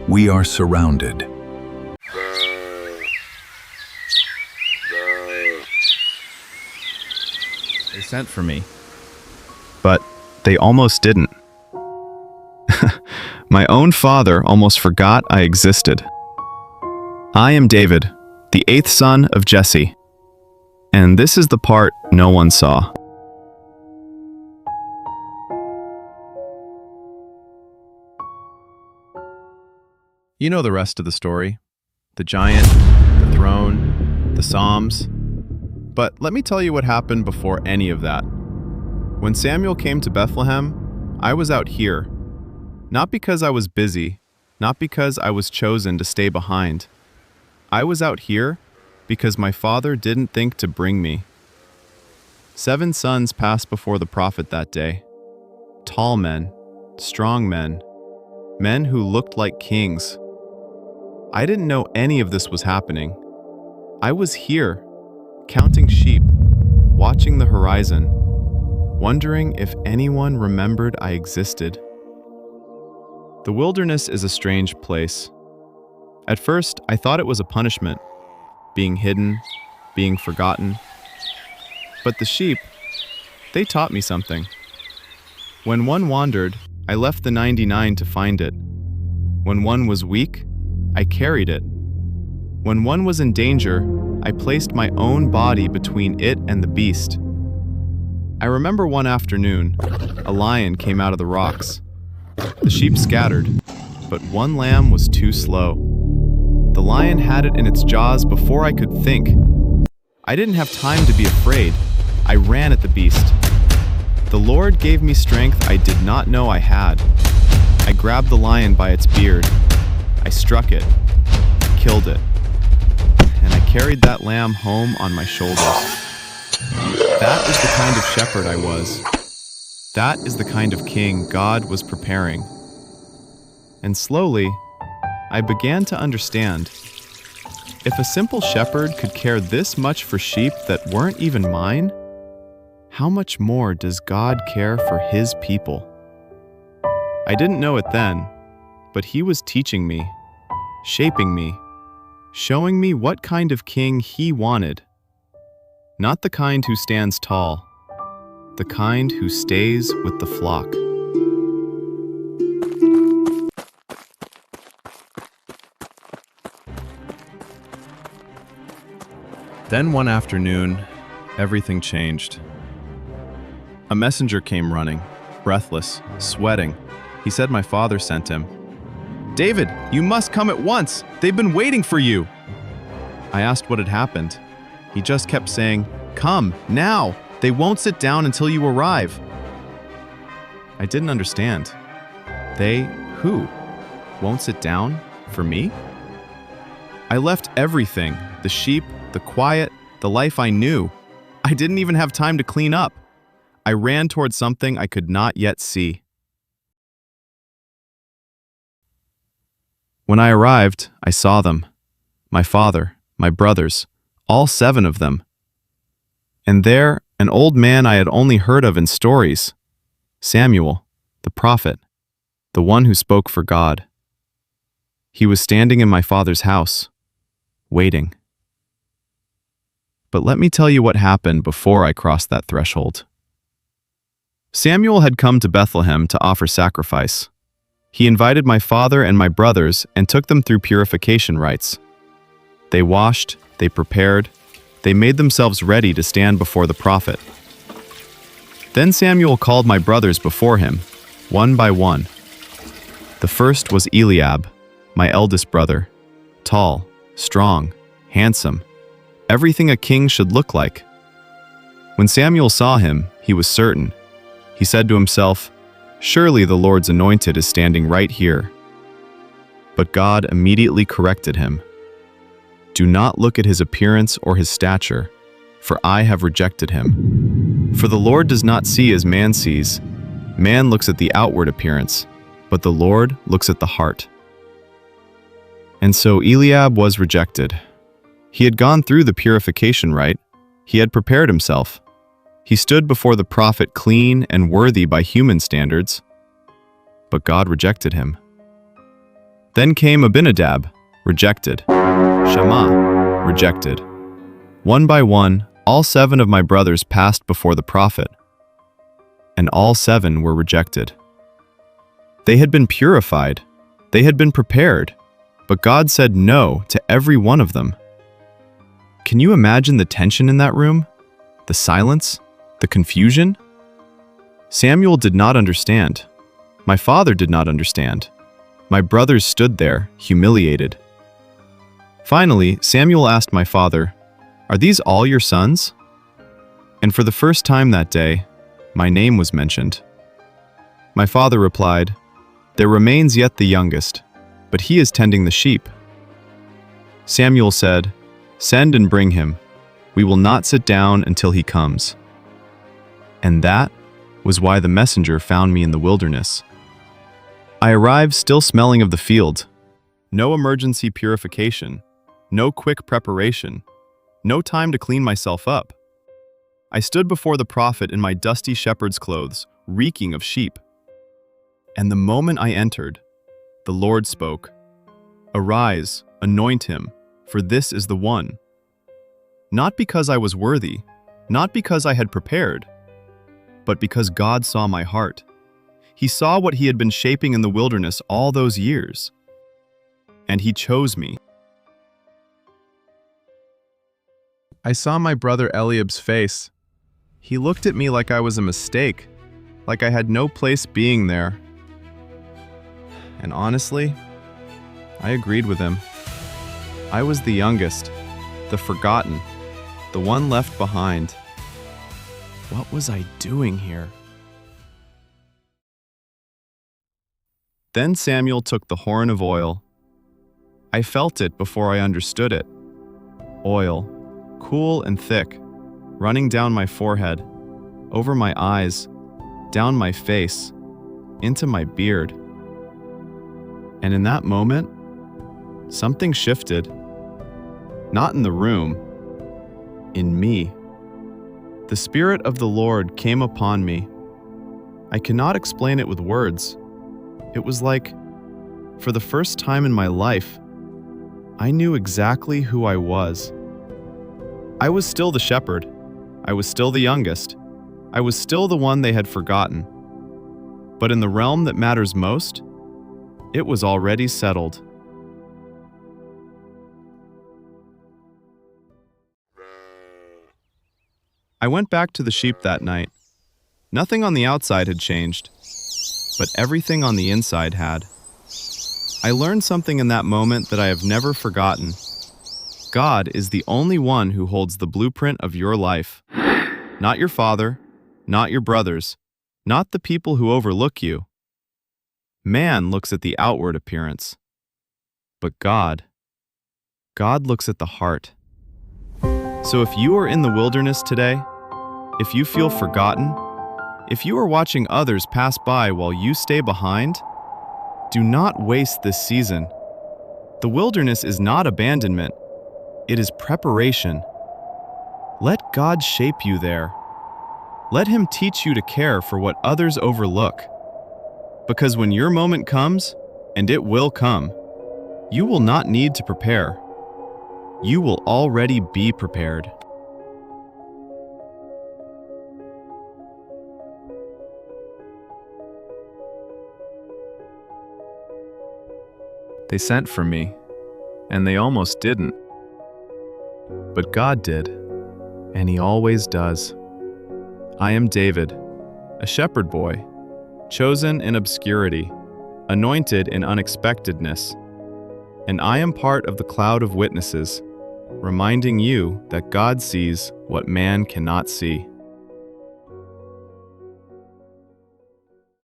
We are surrounded. They sent for me, but they almost didn't. My own father almost forgot I existed. I am David, the 8th son of Jesse, and this is the part no one saw. You know the rest of the story. The giant, the throne, the Psalms. But let me tell you what happened before any of that. When Samuel came to Bethlehem, I was out here. Not because I was busy, not because I was chosen to stay behind. I was out here because my father didn't think to bring me. 7 sons passed before the prophet that day. Tall men, strong men, men who looked like kings. I didn't know any of this was happening. I was here, counting sheep, watching the horizon, wondering if anyone remembered I existed. The wilderness is a strange place. At first, I thought it was a punishment, being hidden, being forgotten. But the sheep, they taught me something. When one wandered, I left the 99 to find it. When one was weak, I carried it. When one was in danger, I placed my own body between it and the beast. I remember one afternoon, a lion came out of the rocks. The sheep scattered, but one lamb was too slow. The lion had it in its jaws before I could think. I didn't have time to be afraid. I ran at the beast. The Lord gave me strength I did not know I had. I grabbed the lion by its beard. I struck it, killed it, and I carried that lamb home on my shoulders. That is the kind of shepherd I was. That is the kind of king God was preparing. And slowly, I began to understand. If a simple shepherd could care this much for sheep that weren't even mine, how much more does God care for His people? I didn't know it then, but He was teaching me, shaping me, showing me what kind of king He wanted. Not the kind who stands tall, the kind who stays with the flock. Then one afternoon, everything changed. A messenger came running, breathless, sweating. He said my father sent him. "David, you must come at once! They've been waiting for you!" I asked what had happened. He just kept saying, "Come, now! They won't sit down until you arrive." I didn't understand. They, who? Won't sit down? For me? I left everything, the sheep, the quiet, the life I knew. I didn't even have time to clean up. I ran towards something I could not yet see. When I arrived, I saw them. My father, my brothers, all 7 of them. And there, an old man I had only heard of in stories. Samuel, the prophet, the one who spoke for God. He was standing in my father's house, waiting. But let me tell you what happened before I crossed that threshold. Samuel had come to Bethlehem to offer sacrifice. He invited my father and my brothers and took them through purification rites. They washed, they prepared, they made themselves ready to stand before the prophet. Then Samuel called my brothers before him, one by one. The first was Eliab, my eldest brother, tall, strong, handsome, everything a king should look like. When Samuel saw him, he was certain. He said to himself, "Surely the Lord's anointed is standing right here." But God immediately corrected him. "Do not look at his appearance or his stature, for I have rejected him. For the Lord does not see as man sees. Man looks at the outward appearance, but the Lord looks at the heart." And so Eliab was rejected. He had gone through the purification rite. He had prepared himself. He stood before the prophet clean and worthy by human standards, but God rejected him. Then came Abinadab, rejected. Shammah, rejected. One by one, all 7 of my brothers passed before the prophet, and all 7 were rejected. They had been purified, they had been prepared, but God said no to every one of them. Can you imagine the tension in that room? The silence? The confusion? Samuel did not understand. My father did not understand. My brothers stood there, humiliated. Finally, Samuel asked my father, "Are these all your sons?" And for the first time that day, my name was mentioned. My father replied, "There remains yet the youngest, but he is tending the sheep." Samuel said, "Send and bring him. We will not sit down until he comes." And that was why the messenger found me in the wilderness. I arrived still smelling of the field. No emergency purification, no quick preparation, no time to clean myself up. I stood before the prophet in my dusty shepherd's clothes, reeking of sheep. And the moment I entered, the Lord spoke, "Arise, anoint him, for this is the one." Not because I was worthy, not because I had prepared, but because God saw my heart. He saw what he had been shaping in the wilderness all those years. And he chose me. I saw my brother Eliab's face. He looked at me like I was a mistake, like I had no place being there. And honestly, I agreed with him. I was the youngest, the forgotten, the one left behind. What was I doing here? Then Samuel took the horn of oil. I felt it before I understood it. Oil, cool and thick, running down my forehead, over my eyes, down my face, into my beard. And in that moment, something shifted. Not in the room, in me. The Spirit of the Lord came upon me. I cannot explain it with words. It was like, for the first time in my life, I knew exactly who I was. I was still the shepherd. I was still the youngest. I was still the one they had forgotten. But in the realm that matters most, it was already settled. I went back to the sheep that night. Nothing on the outside had changed, but everything on the inside had. I learned something in that moment that I have never forgotten. God is the only one who holds the blueprint of your life. Not your father, not your brothers, not the people who overlook you. Man looks at the outward appearance, but God looks at the heart. So if you are in the wilderness today, if you feel forgotten, if you are watching others pass by while you stay behind, do not waste this season. The wilderness is not abandonment, it is preparation. Let God shape you there. Let Him teach you to care for what others overlook. Because when your moment comes, and it will come, you will not need to prepare. You will already be prepared. They sent for me, and they almost didn't. But God did, and He always does. I am David, a shepherd boy, chosen in obscurity, anointed in unexpectedness, and I am part of the cloud of witnesses, reminding you that God sees what man cannot see.